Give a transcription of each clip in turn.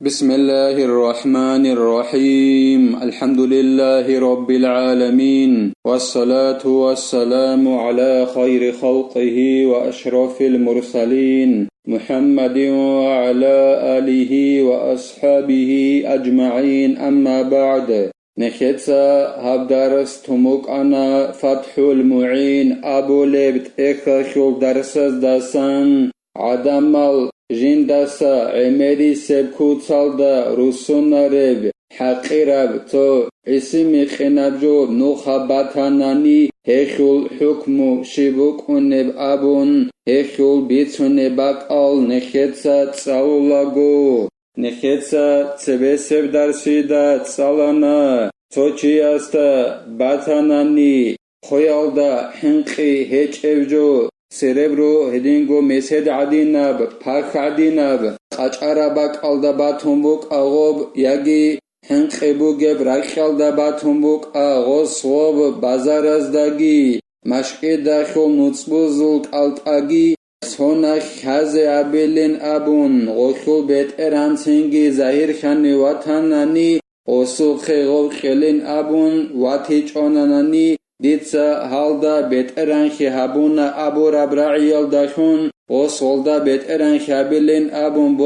بسم الله الرحمن الرحيم الحمد لله رب العالمين والصلاة والسلام على خير خلقه وأشرف المرسلين محمد وعلى آله وأصحابه أجمعين أما بعد نخيتسا هبدارس تموك أنا فتح المعين أبو لبت إخشول درسز داسان عدمال جندسا عمري سبكوتالدا رسونارب حقيرب تو اسمي خنابجو نوخاباتاناني هخول حكمو شبوكونب أبون هخول بيتونباك آل نخيتسا تساولاغو نخيتسا تسبسب درسيدا تسالانا توچي استا باتاناني خويالدا حنقي هيچ اوجو سيربرو هدينغو مسد عديناب پاك عديناب قاچاراباك الدباتومبوك اغوب ياگي هنقبوگب راخالدباتومبوك اغوز صوب بازارزداگي مشقي داخل نوتسبوزلك التاگي سوناخ حزي عبيلين ابون غوخل بيت ارانسينگي زهير خاني واتاناني غوصو خيغو خلين ابون واتيچ اوناناني ديتسا هالدا بيت ارانخي هابونا ابو ربرعيال داخون غوصولدا بيت ارانخي هابيلين ابون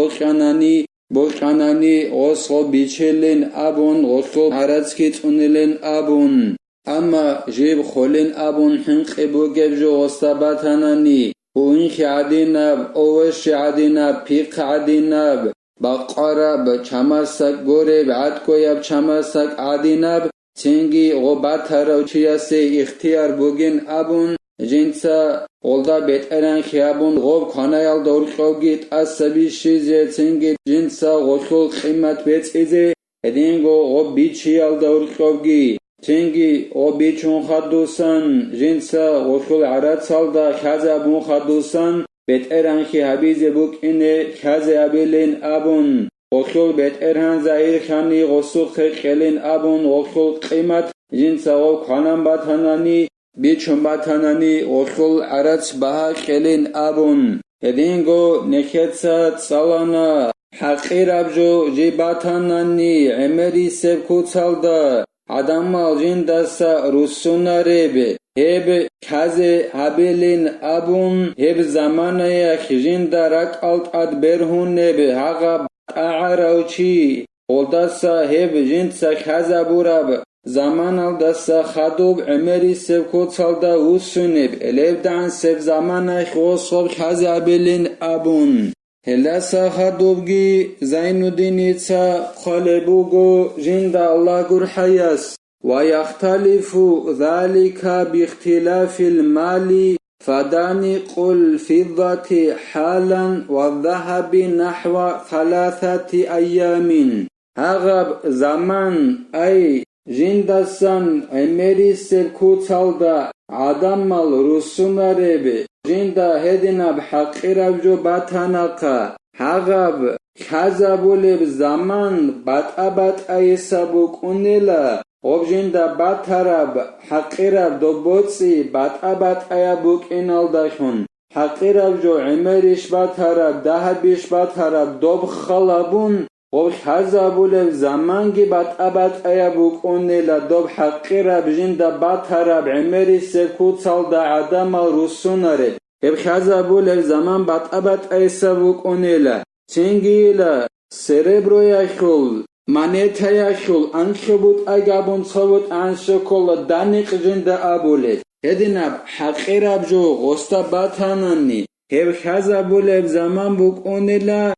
بوخاناني غوصول بيچلين ابون غوصول عراتسكي تونيلين ابون اما جيب خولين ابون حنقبو گبجو غصتباتاناني وينخي عديناب اوش عديناب بيق عديناب بقارب چمسك غورب عدكويب چمسك عديناب تنگي غباتارو چياسي اختيار بوگين ابون جنسا غلدا بيت اران خيابون غوب خانايال دورخوگيت اسبي شيزي تنگي جنسا غوخول قيمت بيت ايزي هدينگو غوب بيچيال دورخوگي تنگي غوب بيچون خدوسان جنسا غوخول عرات سالدا خزابون خدوسان بيت اران خي حبيزي بوك اني خزابيلين ابون غوخول بيت ارهان زهير خاني غوصو خيلين ابون غوخول قيمت جنسا غوب خانم باتاناني بيچون باتاناني غوخول عرات بها خيلين ابون هدينگو نخيتسا تسالانا حقير ابجو جي باتاناني عمري سبكوتالدا عدمال جندسا رسونارب هب كازي هابيلين ابون هب زمانيا خجندرك الت برهون نب هاغا اعراوچي قلدسا هب جنسا خزابورب زمان الدسا خدوب عمري سبكوتالدا وسنب الابدان سب زمان خوصوب خزابيلين ابون هلسا خدوبگي زين الدينيتسا خالبوغو جند الله قرحياس ويختلف ذلك باختلاف المال فداني قل فضة حالا والذهب نحو 3 أيام هغب زمان أي جندسان عمري سبكوتالدا عدمال رسونارب جندا هدناب حقيرب جو باتاناقا هغب خزابولب زمان بات ايسابوك اونيلا غب جندا باترب حقيرب دوبوتسي بات ايابوك انالداشون حقيرب جو عمريش باترب دهبيش باترب دوب خلابون غب خزابولب زمانگي بات ايابوك اونيلا دوب حقيرب جندا باترب عمري سكوتالدا عدمال رسونارب هب خزابولب زمان بات ايسابوك اونيلا تنگيلا سيربرو يخول مانيتا يخول انخبوت اگابون صوت انشكول دانيق جندا ابولب هدناب حقيرب جو غستا باتاناني هب خزابولب زمان بوك اونيلا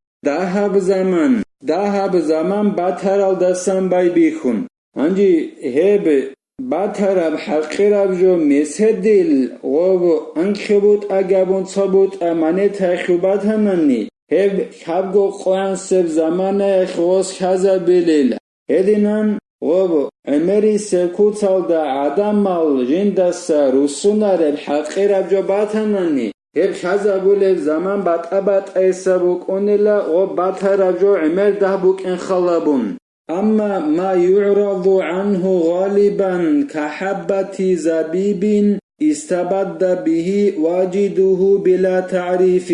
دهب زمان باترال دستان بای بیخون انجی هب باتراب حقیراب جو مسهدیل غوب انخبوت اگابون صبوت امانه تخوبات همانی هب خبگو قوان سب زمان اخواس خزا بلیل هدینان غوب عمری سکوتال دا عدم مال جندسا رسونار حقیراب جو باتنانی هب خزابولب زمان بات ايسابوك اونيلا غوب باترجو عمر دهبوك انخلابون اما ما يعرض عنه غالبا كحبة زبيب استبد به واجده بلا تعريف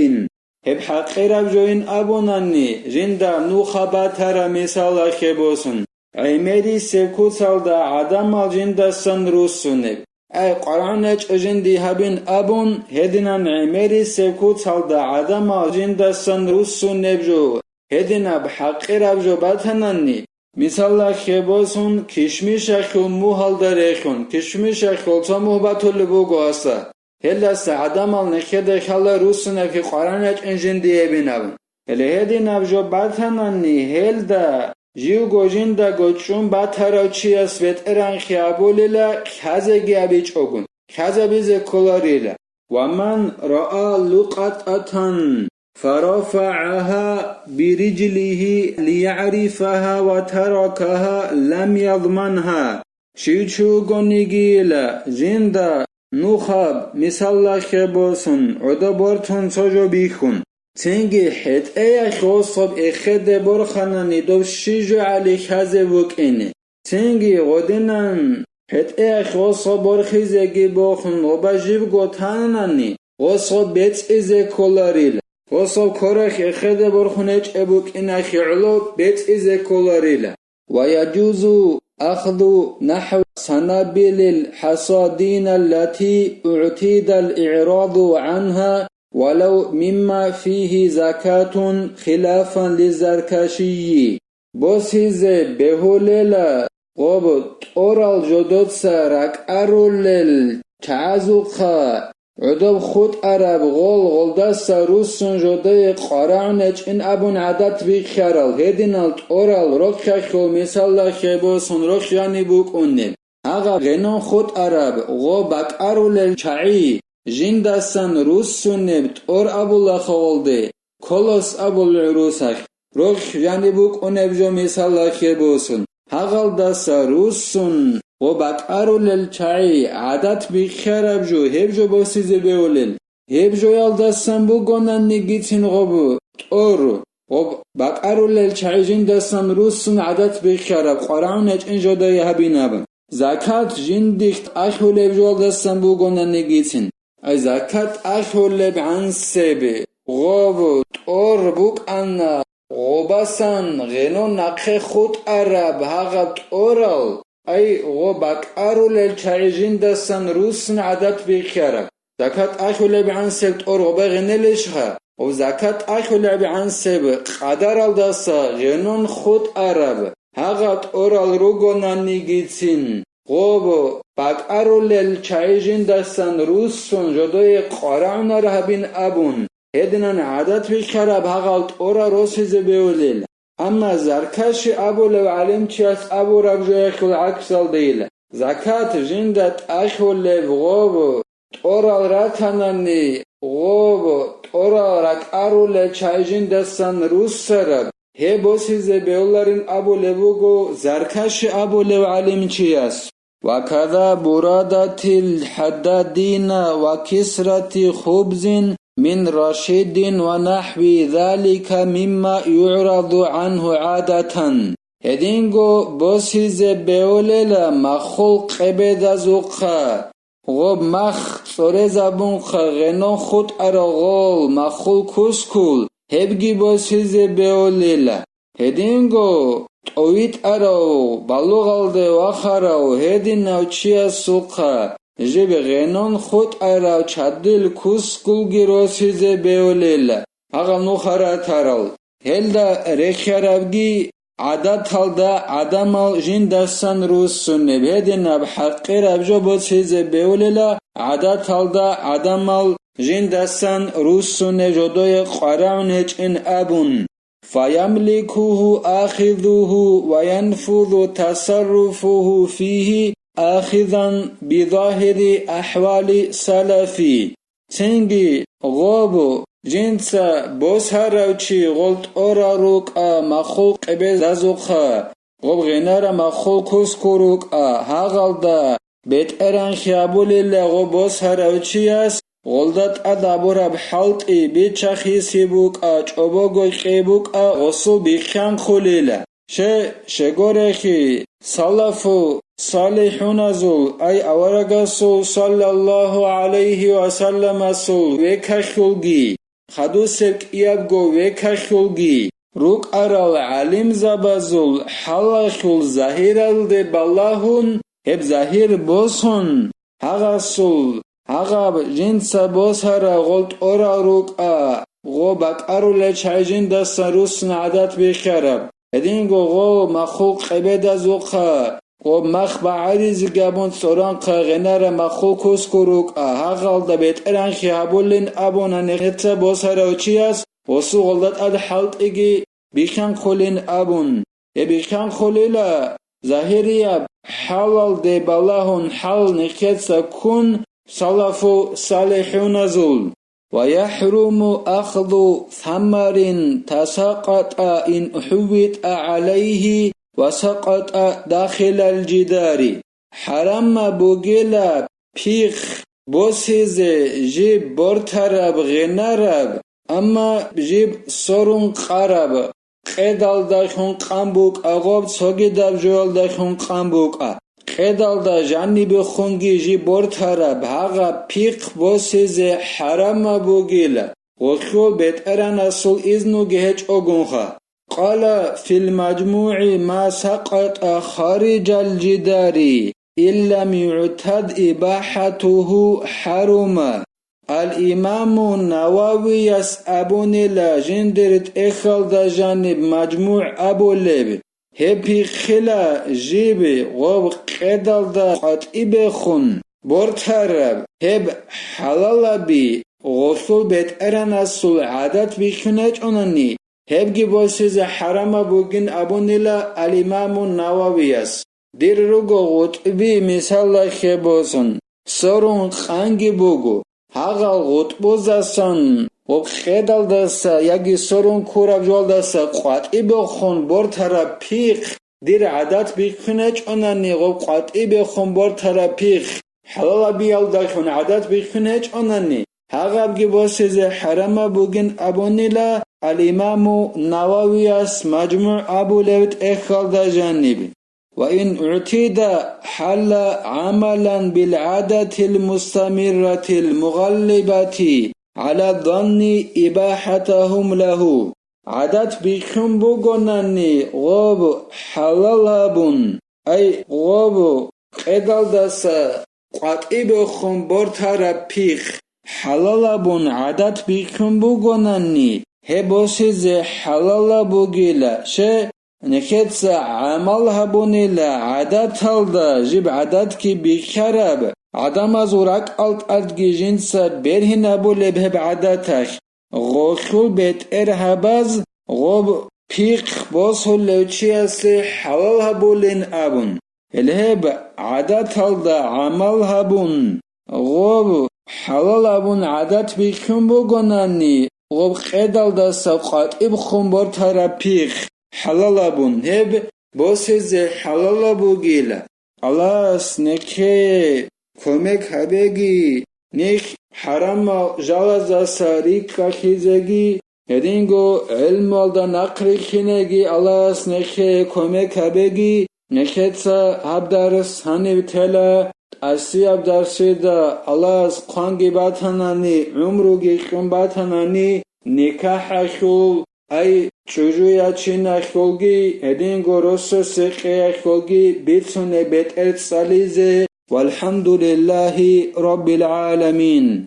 هب حقي ربجوين أبوناني جندا نوخا باتارا مثالا خبوسن عمري سكو سالدا عدم الجندا سن روسونب أي قرآنج جندي هبين أبون هدنا عمري سكو سالدا عدم الجندا سن روسونب جو هدنا بحقي ربجو باتناني مثالا خبوسن كشميشا خل موهالداريخون كشميشا خل تمو باتول بوغواسا هلس عدم النخد خلا روسنا في قرآنج انجندي بينابن هلهدي نبجو باتناني هلدا جيو گوجندا گوچون باتراوچيا سويتران خيابوليلا خازگي ابيچوگون خازبيز كولاريلا ومن رأى لقطة فرفعها برجله ليعرفها وتركها لم يضمنها شيچو گونيگيلا جندا نوخاب مثال خبوسن عدبورتون سوجو بيخون تنگي حت ايا خوصب اخد برخاناني دوب شيجو علي خازي وكيني تنگي غدنان حت ايا خوصب برخيزي بوخن وباجيب گوتاناني غصب بيت ازي كولاريل غصب كورخ اخد برخونيج ابوك اناخي علو بيت ازي كولاريل ويجوز أخذ نحو سنابل الحصادين التي اعتيد الإعراض عنها ولو مما فيه زكاة خلافا للزركشي بوسيز بهوليلا غوب تورال جودوتسا راكارول تعزوقا عدب خود عرب غولداسا روسن جودي قرعنج ان ابون عدد بخيرال هدينال تورال روكخو مثال خبوسن روخ يعني بوك اونن اغا غنون خود عرب غوبك ارول چعي جندسان روسونب تور ابولا خولدي كولوس ابول روسخ روخ يعني بوك اونب جو مثال خبوسن هاغالداسا روسون وبقارول الچاي عادت بخرب جو هبجو بوسيزه بيولل هبجو يالداسان بو گونان نيگيتين غوبو تور وبقارول الچاي جندسان روسون عادت بخرب قران اچن جودا يهبينابن زكات جنديخت اخول بجو يالداسان بو گونان نيگيتين اي زكات اخول بعنسبه غوبو تور بوك انا غوباسان غنو نقه خود عرب هاغت اورال أي غوبك أرول الچايجندسان روسن عادت بخيرك زكاة أخول بعنسب تور غوبا غنلشها وزكاة أخول بعنسب قدر الدسا غنون خود عرب هاغت اورال روگونان نيگيتين غوبو باك أرول الچايجندسان روسن جدوي قرآن رهبين أبون هدنان عادت بخيرب هاغت اورا روسيز بيوليل اما زركش ابو لو علم چياس ابو ربجو يخل عكسل ديل زكاة جندت اخل لغوبو تورال راتناني غوبو تورال رك ارول چاي جندسان روس سرب هي بوسيز بيولارين ابو لبوغو زركش ابو لو علم چياس وكذا برادة الحدادين وكسرة خبز من رشيد ونحو ذلك مما يعرض عنه عادة هدينغو بوسيز بيوليلا مخول قبدا زوقا غوب مخ صوري زبونقا غنو خود اراغول مخول كسكول هبگي بوسيز بيوليلا هدينغو تويت اراو بالوغالده وخراو هدين نوچيا سوقا جب غنون خود اراو چادل كسكول گيروسيزه بيوليلا اغا نوخارا تارال هلدا رخيرابگي عادت هلدا عدمال جندسان روسون بهدنا بحقي رابجو بوسيزه بيوليلا عادت هلدا عدمال جندسان روسون جدوي قرانج ان ابون فيملكه آخذه وينفذ تصرفه فيه آخذا بظاهر أحوال سلفي تنگي غوبو جنسا بوسهاروچي غلط اورا روكا مخلوق بزازوخا غوب غنارا مخلوق كسكوروكا هاغالدا بيت اران خيابولي لغو بوسهاروچياس غلطات ادابورا بحلطي بيچخي سيبوكا چوبوگو قيبوكا غصو بيخان خوليلا شگورخي سلفو صالحون ازول اي اورغاسو صلى الله عليه وسلم ازول وكخلگي خدوسك يابغو وكاخولغي روك أرال علم زبازول حلاخول زهيرال دي باللهون هب زهير بوسون هغاسول هغاب جنسا بوسهرا غلط أورا روك غوبك أرولة چايجين دستا روسن عادات بخرب هدينغو غو مخوق قبدا زوخا غو مخ بعريز گابون سوران غنار مخوق كسكروك هغال دا بيت ارانخي هبولين أبونا نخطة بوسهرا وچياس وسو غلط اد حلط اگي بيخان خولين أبون بيخان خوليلا ظاهرية حلال دي باللهون حل نخطة كون صلافو صالحون زول ويحرم أخذ ثمر تساقط إن حوت عليه وسقط داخل الجدار حرم بوغيلا بيخ بوسيز جيب بورترب غنرب أما جيب سورون قرب قدال داخون قنبوك أغوب سوغي داب جوال داخون قنبوك قدال دا جانب خونگی جی بورترب هاغا پیق بوسیز حرم بوگیلا وخول بیت اران اصول ازنو گهج اگونخا قال في المجموع ما سقط خارج الجدار إلا يعتد إباحته حرم الإمام النووي يسأبون لا جندرت إخل دا جانب مجموع أبو لب هبي خلا جيبي غوب قدل دا قطعي بخون بورترب هب حلال بي غسل بيت اران اصول عادت بخونج اوناني هب گبوسيز حرام بوگين ابونيلا الامام النووي اس دير روغو غطبي مثال خبوسن سورون خانگي بوگو هاغال غطبوزاسن وب خدال دسا ياگي سورون كوراب جوال دسا قطعي بخون بورترب پیخ دير عادت بخونج اوناني غوب قطعي بخون بورترب پیخ حلال بيال داخون عادت بخونج اوناني هاغاب گبوسيز حرام بوگين ابونيلا الإمام النووي مجموع أبو لوت إخال دا جانب وإن اعتيد حل عملا بالعادة المستمرة المغلبة على الظن إباحتهم له عادت بكم بغناني غوب حلالابون أي غوب قدل دسا قطعي بخون بورتارا بيخ حلالابون عادت بكم بغناني هبوسيز حلال بوغيلا شه نكتسا عمل هبونيلا عادت هلدا جيب عادت كي بيخرب عدم زورك الت ادگي جنسا برهن ابو لبهب عادتك غوخول بيت ارهباز غوب بيق بوسو لوچياسي حلال هبولين ابون الهب عادت هلدا عمل هبون غوب حلال ابون عادت بيخون بوغناني غوب قدل دسا قطعي بخون بورترا پیخ حلالابون هب بوسيز حلال بوگيلا الله نكه كومك هبگي نيخ حرام جالز دسا ريكا خيزگي هدينگو علم والدا نقري خينگي الله نكه كومك هبگي نكتسا هبدارس هنب تلا اسياب درسيدا الله قانگي باتناني عمروگي قم باتناني نکاح خول ای چوجویا چین خولگی هدینگو رسو سقی خولگی بیتونه بیت ارت سالیزه والحمد لله رب العالمين